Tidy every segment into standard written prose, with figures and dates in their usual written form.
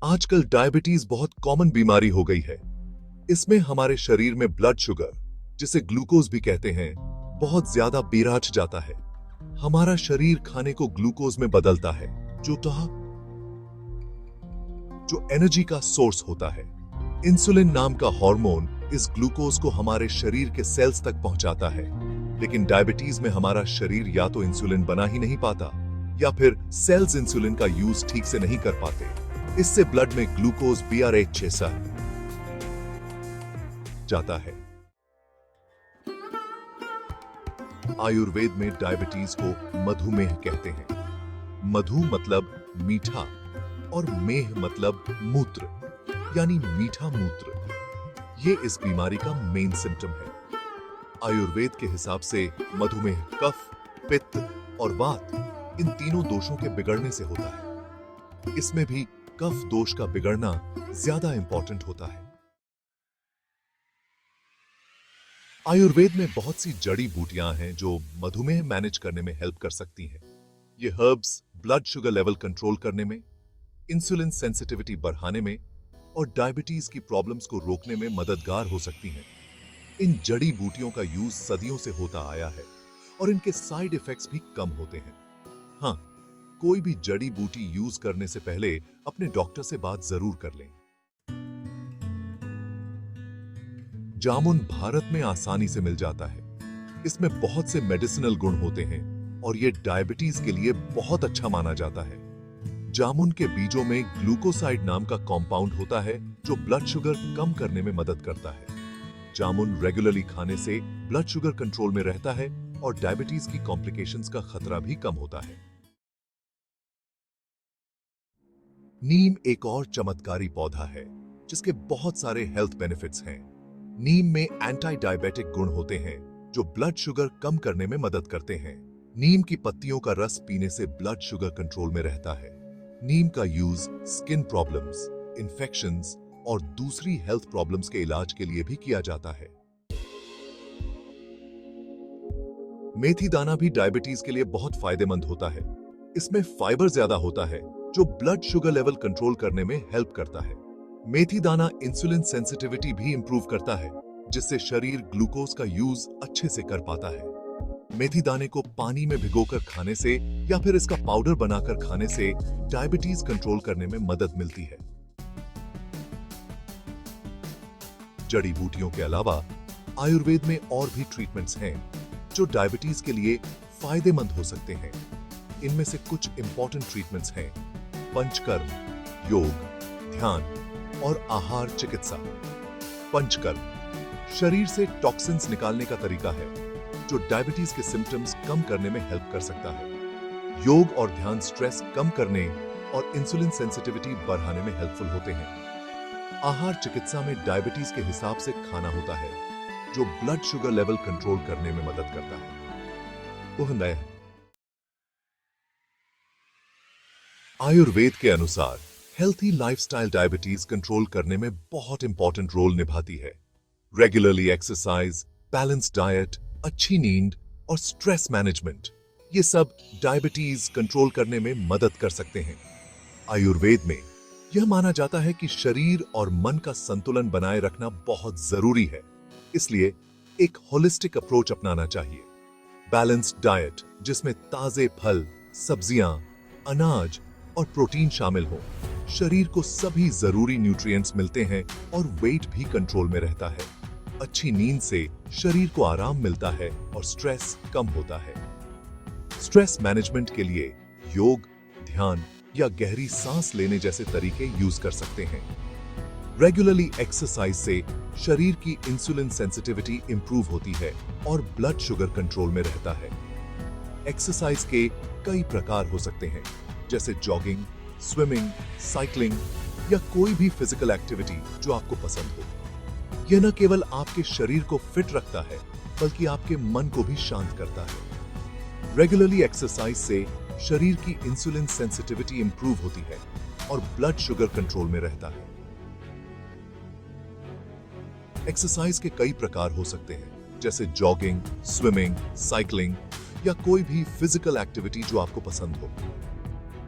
आजकल डायबिटीज बहुत कॉमन बीमारी हो गई है। इसमें हमारे शरीर में ब्लड शुगर, जिसे ग्लूकोज भी कहते हैं, बहुत ज्यादा बिराज जाता है। हमारा शरीर खाने को ग्लूकोज में बदलता है, जो एनर्जी का सोर्स होता है। इंसुलिन नाम का हार्मोन इस ग्लूकोज को हमारे शरीर के सेल्स तक पहुंचाता है। लेकिन डायबिटीज में हमारा शरीर या तो इंसुलिन बना ही नहीं पाता या फिर सेल्स इंसुलिन का यूज ठीक से नहीं कर पाते। इससे ब्लड में ग्लूकोज BRH जैसा जाता है। आयुर्वेद में डायबिटीज को मधुमेह कहते हैं। मधु मतलब मीठा और मेह मतलब मूत्र, यानी मीठा मूत्र। ये इस बीमारी का मेन सिम्टम है। आयुर्वेद के हिसाब से मधुमेह कफ, पित्त और वात, इन तीनों दोषों के बिगड़ने से होता है। इसमें भी कफ दोष का बिगड़ना ज्यादा इंपॉर्टेंट होता है। आयुर्वेद में बहुत सी जड़ी बूटियां हैं जो मधुमेह मैनेज करने में हेल्प कर सकती हैं। ये herbs blood sugar level control करने में, इंसुलिन सेंसिटिविटी बढ़ाने में और डायबिटीज की प्रॉब्लम्स को रोकने में मददगार हो सकती हैं। इन जड़ी बूटियों का यूज सदियों से होता आया है और इनके साइड इफेक्ट्स भी कम होते हैं। हाँ, कोई भी जड़ी बूटी यूज करने से पहले अपने डॉक्टर से बात जरूर कर लें। जामुन भारत में आसानी से मिल जाता है। इसमें बहुत से मेडिसिनल गुण होते हैं और ये डायबिटीज के लिए बहुत अच्छा माना जाता है। जामुन के बीजों में ग्लूकोसाइड नाम का कंपाउंड होता है जो ब्लड शुगर कम करने में मदद करता है। जामुन रेगुलरली खाने से ब्लड शुगर कंट्रोल में रहता है और डायबिटीज की कॉम्प्लिकेशंस का खतरा भी कम होता है। नीम एक और चमत्कारी पौधा है जिसके बहुत सारे हेल्थ बेनिफिट्स हैं। नीम में एंटी डायबिटिक गुण होते हैं जो ब्लड शुगर कम करने में मदद करते हैं। नीम की पत्तियों का रस पीने से ब्लड शुगर कंट्रोल में रहता है। नीम का यूज स्किन प्रॉब्लम्स, इन्फेक्शंस और दूसरी हेल्थ प्रॉब्लम्स के इलाज के लिए भी किया जाता है। मेथी दाना भी डायबिटीज के लिए बहुत फायदेमंद होता है। इसमें फाइबर ज्यादा होता है जो ब्लड शुगर लेवल कंट्रोल करने में हेल्प करता है। मेथी दाना इंसुलिन सेंसिटिविटी भी इंप्रूव करता है, जिससे शरीर ग्लूकोज का यूज अच्छे से कर पाता है। मेथी दाने को पानी में भिगोकर खाने से या फिर इसका पाउडर बनाकर खाने से डायबिटीज कंट्रोल करने में मदद मिलती है। जड़ी बूटियों के अलावा आयुर्वेद में और भी ट्रीटमेंट्स हैं जो डायबिटीज के लिए फायदेमंद हो सकते हैं। इनमें से कुछ इंपॉर्टेंट ट्रीटमेंट्स हैं: पंचकर्म, योग, ध्यान और आहार चिकित्सा। पंचकर्म शरीर से टॉक्सिन्स निकालने का तरीका है जो डायबिटीज के सिम्टम्स कम करने में हेल्प कर सकता है। योग और ध्यान स्ट्रेस कम करने और इंसुलिन सेंसिटिविटी बढ़ाने में हेल्पफुल होते हैं। आहार चिकित्सा में डायबिटीज के हिसाब से खाना होता है जो ब्लड शुगर लेवल कंट्रोल करने में मदद करता है। आयुर्वेद के अनुसार हेल्थी लाइफस्टाइल डायबिटीज कंट्रोल करने में बहुत इंपॉर्टेंट रोल निभाती है। रेगुलरली एक्सरसाइज, बैलेंस डाइट, अच्छी नींद और स्ट्रेस मैनेजमेंट, ये सब डायबिटीज कंट्रोल करने में मदद कर सकते हैं। आयुर्वेद में यह माना जाता है कि शरीर और मन का संतुलन बनाए रखना बहुत जरूरी है, इसलिए एक होलिस्टिक अप्रोच अपनाना चाहिए। बैलेंस्ड डाइट जिसमें ताजे फल, सब्जियां, अनाज और प्रोटीन शामिल हो, शरीर को सभी जरूरी न्यूट्रिएंट्स मिलते हैं और वेट भी कंट्रोल में रहता है। अच्छी नींद से शरीर को आराम मिलता है और स्ट्रेस कम होता है। स्ट्रेस मैनेजमेंट के लिए योग, ध्यान या गहरी सांस लेने जैसे तरीके यूज कर सकते हैं। रेगुलरली एक्सरसाइज से शरीर की इंसुलिन सेंसिटिविटी इंप्रूव होती है और ब्लड शुगर कंट्रोल में रहता है। एक्सरसाइज के कई प्रकार हो सकते हैं, जैसे जॉगिंग, स्विमिंग, साइकिलिंग या कोई भी फिजिकल एक्टिविटी जो आपको पसंद हो। यह न केवल आपके शरीर को फिट रखता है बल्कि आपके मन को भी शांत करता है। रेगुलरली एक्सरसाइज से शरीर की इंसुलिन सेंसिटिविटी इंप्रूव होती है और ब्लड शुगर कंट्रोल में रहता है। एक्सरसाइज के कई प्रकार हो सकते हैं, जैसे जॉगिंग, स्विमिंग, साइकिलिंग या कोई भी फिजिकल एक्टिविटी जो आपको पसंद हो।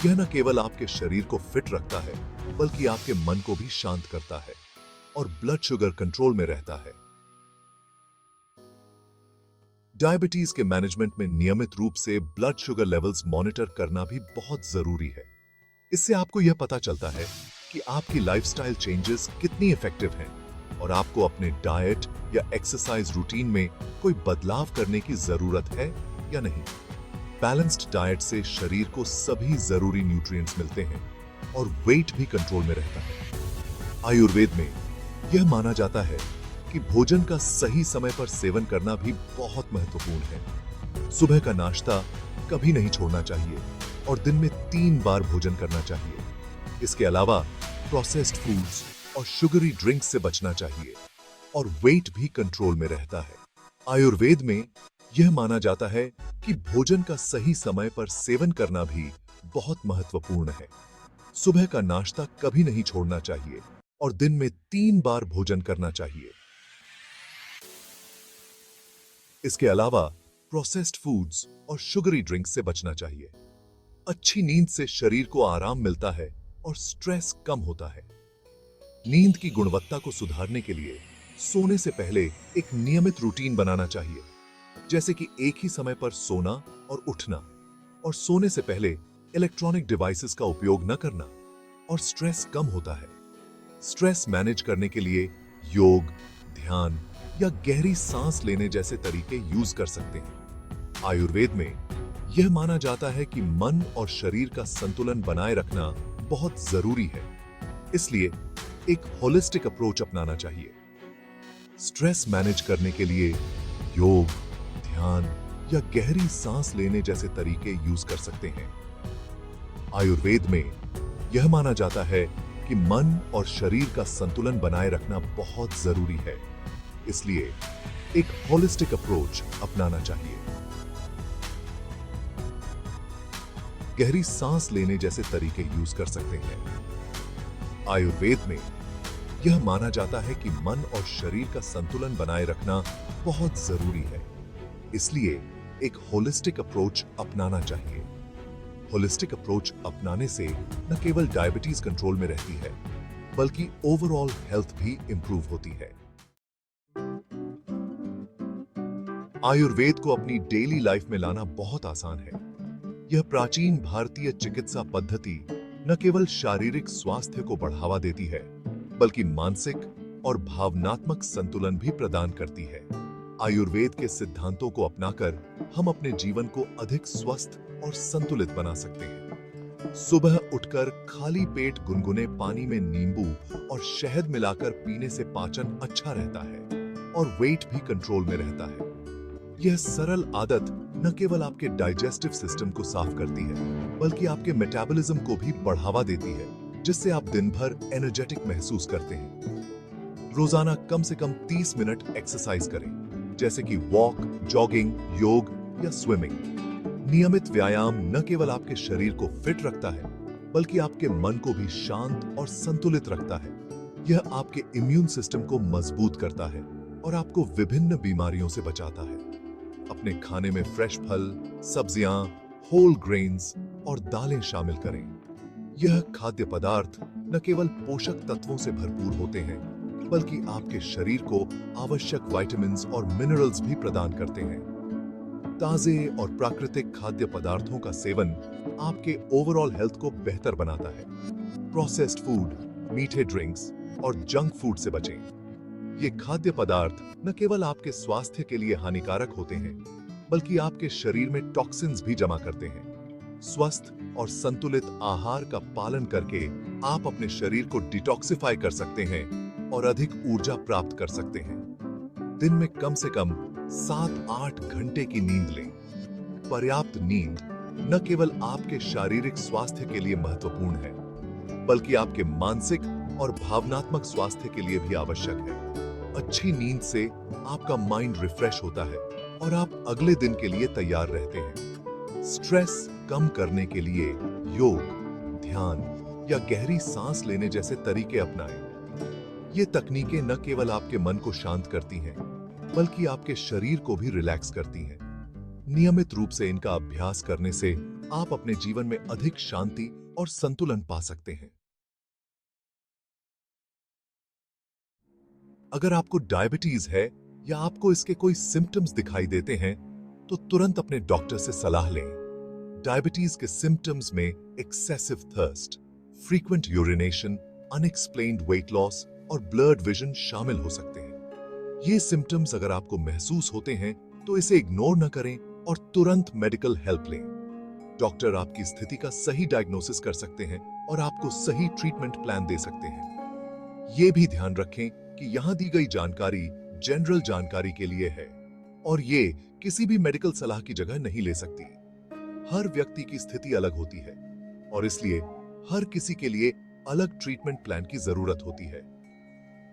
यह न केवल आपके शरीर को फिट रखता है, बल्कि आपके मन को भी शांत करता है और ब्लड शुगर कंट्रोल में रहता है। डायबिटीज के मैनेजमेंट में नियमित रूप से ब्लड शुगर लेवल्स मॉनिटर करना भी बहुत जरूरी है। इससे आपको यह पता चलता है कि आपकी लाइफस्टाइल चेंजेस कितनी इफेक्टिव हैं और आपको अपने डाइट या एक्सरसाइज रूटीन में कोई बदलाव करने की जरूरत है या नहीं। बैलेंस्ड डाइट से शरीर को सभी जरूरी न्यूट्रिएंट्स मिलते हैं और वेट भी कंट्रोल में रहता है। आयुर्वेद में यह माना जाता है कि भोजन का सही समय पर सेवन करना भी बहुत महत्वपूर्ण है। सुबह का नाश्ता कभी नहीं छोड़ना चाहिए और दिन में 3 बार भोजन करना चाहिए। इसके अलावा प्रोसेस्ड फूड्स और शुगरी ड्रिंक्स से बचना चाहिए और वेट भी कंट्रोल में रहता है। आयुर्वेद में यह माना जाता है कि भोजन का सही समय पर सेवन करना भी बहुत महत्वपूर्ण है। सुबह का नाश्ता कभी नहीं छोड़ना चाहिए और दिन में 3 बार भोजन करना चाहिए। इसके अलावा प्रोसेस्ड फूड्स और शुगरी ड्रिंक्स से बचना चाहिए। अच्छी नींद से शरीर को आराम मिलता है और स्ट्रेस कम होता है। नींद की गुणवत्ता को सुधारने के लिए सोने से पहले एक नियमित रूटीन बनाना चाहिए, जैसे कि एक ही समय पर सोना और उठना, और सोने से पहले इलेक्ट्रॉनिक डिवाइसेस का उपयोग न करना, और स्ट्रेस कम होता है। स्ट्रेस मैनेज करने के लिए योग, ध्यान या गहरी सांस लेने जैसे तरीके यूज कर सकते हैं। आयुर्वेद में यह माना जाता है कि मन और शरीर का संतुलन बनाए रखना बहुत जरूरी है, इसलिए एक होलिस्टिक अप्रोच अपनाना चाहिए। स्ट्रेस मैनेज करने के लिए योग, ध्यान या गहरी सांस लेने जैसे तरीके यूज कर सकते हैं। आयुर्वेद में यह माना जाता है कि मन और शरीर का संतुलन बनाए रखना बहुत जरूरी है, इसलिए एक होलिस्टिक अप्रोच अपनाना चाहिए। गहरी सांस लेने जैसे तरीके यूज कर सकते हैं। आयुर्वेद में यह माना जाता है कि मन और शरीर का संतुलन बनाए रखना बहुत जरूरी है, इसलिए एक होलिस्टिक अप्रोच अपनाना चाहिए। होलिस्टिक अप्रोच अपनाने से न केवल डायबिटीज कंट्रोल में रहती है, बल्कि ओवरऑल हेल्थ भी इंप्रूव होती है। आयुर्वेद को अपनी डेली लाइफ में लाना बहुत आसान है। यह प्राचीन भारतीय चिकित्सा पद्धति न केवल शारीरिक स्वास्थ्य को बढ़ावा देती है, बल्कि मानसिक और भावनात्मक संतुलन भी प्रदान करती है। आयुर्वेद के सिद्धांतों को अपनाकर हम अपने जीवन को अधिक स्वस्थ और संतुलित बना सकते हैं। सुबह उठकर खाली पेट गुनगुने पानी में नींबू और शहद मिलाकर पीने से पाचन अच्छा रहता है और वेट भी कंट्रोल में रहता है। यह सरल आदत न केवल आपके डाइजेस्टिव सिस्टम को साफ करती है, बल्कि आपके मेटाबॉलिज्म को भी बढ़ावा देती है, जिससे आप दिन भर एनर्जेटिक महसूस करते हैं। रोजाना कम से कम 30 मिनट एक्सरसाइज करें, जैसे कि वॉक, जॉगिंग, योग या स्विमिंग। नियमित व्यायाम न केवल आपके शरीर को फिट रखता है, बल्कि आपके मन को भी शांत और संतुलित रखता है। यह आपके इम्यून सिस्टम को मजबूत करता है और आपको विभिन्न बीमारियों से बचाता है। अपने खाने में फ्रेश फल, सब्जियां, होल ग्रेन्स और दालें शामिल करें। यह खाद्य पदार्थ न केवल पोषक तत्वों से भरपूर होते हैं, बल्कि आपके शरीर को आवश्यक विटामिन्स और मिनरल्स भी प्रदान करते हैं। ताजे और प्राकृतिक खाद्य पदार्थों का सेवन आपके ओवरऑल हेल्थ को बेहतर बनाता है। प्रोसेस्ड फूड, मीठे ड्रिंक्स और जंक फूड से बचें। ये खाद्य पदार्थ न केवल आपके स्वास्थ्य के लिए हानिकारक होते हैं, बल्कि आपके शरीर में टॉक्सिन्स भी जमा करते हैं। स्वस्थ और संतुलित आहार का पालन करके आप अपने शरीर को डिटॉक्सिफाई कर सकते हैं और अधिक ऊर्जा प्राप्त कर सकते हैं। दिन में कम से कम 7-8 घंटे की नींद लें। पर्याप्त नींद न केवल आपके शारीरिक स्वास्थ्य के लिए महत्वपूर्ण है, बल्कि आपके मानसिक और भावनात्मक स्वास्थ्य के लिए भी आवश्यक है। अच्छी नींद से आपका माइंड रिफ्रेश होता है और आप अगले दिन के लिए तैयार रहते हैं। स्ट्रेस कम करने के लिए योग, ध्यान या गहरी सांस लेने जैसे तरीके अपनाएं। ये तकनीकें न केवल आपके मन को शांत करती हैं, बल्कि आपके शरीर को भी रिलैक्स करती हैं। नियमित रूप से इनका अभ्यास करने से आप अपने जीवन में अधिक शांति और संतुलन पा सकते हैं। अगर आपको डायबिटीज है या आपको इसके कोई सिम्टम्स दिखाई देते हैं, तो तुरंत अपने डॉक्टर से सलाह लें। डायबिटीज के सिम्टम्स में excessive thirst, frequent urination, unexplained weight loss और ब्लर्ड विजन शामिल हो सकते हैं। ये सिम्टम्स अगर आपको महसूस होते हैं तो इसे इग्नोर न करें और तुरंत मेडिकल हेल्प लें। डॉक्टर आपकी स्थिति का सही डायग्नोसिस कर सकते हैं और आपको सही ट्रीटमेंट प्लान दे सकते हैं। ये भी ध्यान रखें कि यहां दी गई जानकारी जनरल जानकारी के लिए है और ये किसी भी मेडिकल सलाह की जगह नहीं ले सकती। हर व्यक्ति की स्थिति अलग होती है और इसलिए हर किसी के लिए अलग ट्रीटमेंट प्लान की जरूरत होती है।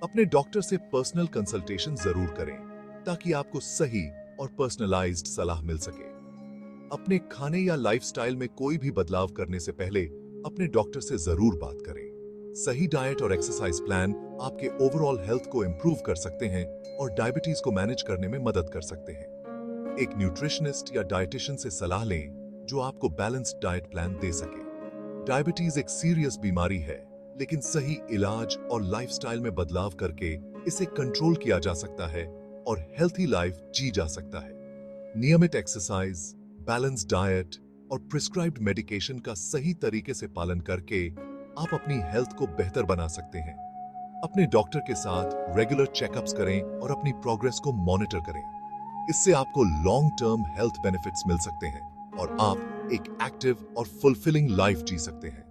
अपने डॉक्टर से पर्सनल कंसल्टेशन जरूर करें ताकि आपको सही और पर्सनलाइज्ड सलाह मिल सके। अपने खाने या लाइफस्टाइल में कोई भी बदलाव करने से पहले अपने डॉक्टर से जरूर बात करें। सही डाइट और एक्सरसाइज प्लान आपके ओवरऑल हेल्थ को इंप्रूव कर सकते हैं और डायबिटीज को मैनेज करने में मदद कर सकते हैं। एक न्यूट्रिशनिस्ट या डाइटिशियन से सलाह लें जो आपको बैलेंस्ड डाइट प्लान दे सके। डायबिटीज एक सीरियस बीमारी है, लेकिन सही इलाज और लाइफस्टाइल में बदलाव करके इसे कंट्रोल किया जा सकता है और हेल्थी लाइफ जी जा सकता है। नियमित एक्सरसाइज, बैलेंस्ड डाइट और प्रिस्क्राइब्ड मेडिकेशन का सही तरीके से पालन करके आप अपनी हेल्थ को बेहतर बना सकते हैं। अपने डॉक्टर के साथ रेगुलर चेकअप्स करें और अपनी प्रोग्रेस को मॉनिटर करें। इससे आपको लॉन्ग टर्म हेल्थ बेनिफिट्स मिल सकते हैं और आप एक एक्टिव और फुलफिलिंग लाइफ जी सकते हैं।